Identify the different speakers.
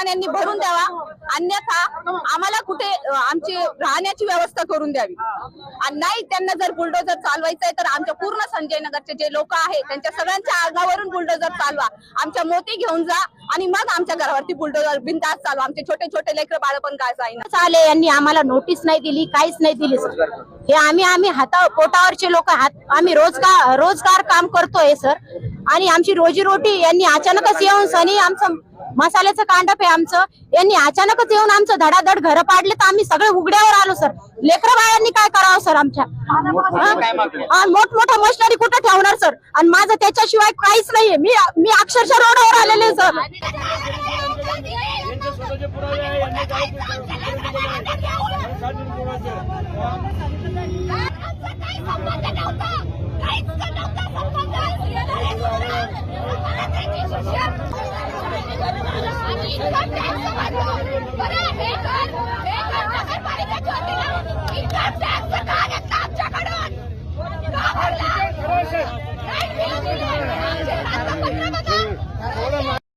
Speaker 1: यांनी भरून द्यावा, अन्यथा आम्हाला कुठे आमची राहण्याची व्यवस्था करून द्यावी। आणि नाही त्यांना जर बुलडोजर चालवायचं आहे तर आमच्या पूर्ण संजय नगरचे जे लोक आहेत त्यांच्या सगळ्यांच्या अंगावरून बुलडोजर चालवा, आमच्या मोती घेऊन जा आणि मग आमच्या घरावरती बुलडोजर बिनधास्त चालवा। आमचे छोटे छोटे लेकरं बाळ पण काय जाईना
Speaker 2: आले, यांनी आम्हाला नोटीस नाही दिली, काहीच नाही दिली सर। हे आम्ही हाता पोटावरचे लोक आम्ही रोजगार काम करतोय सर, आणि आमची रोजीरोटी यांनी अचानकच येऊन सनी आमचं मसाल्याचं कांडप आहे आमचं, यांनी अचानकच येऊन आमचं धडाधड घर पाडले तर आम्ही सगळे उघड्यावर आलो सर। लेकरं बाळांनी काय करावं सर आमच्या? मोठमोठ्या मशिनरी कुठे ठेवणार सर? आणि माझं त्याच्याशिवाय काहीच नाहीये, मी अक्षरशः रोडवर आलेले सर।
Speaker 3: नगरपालिका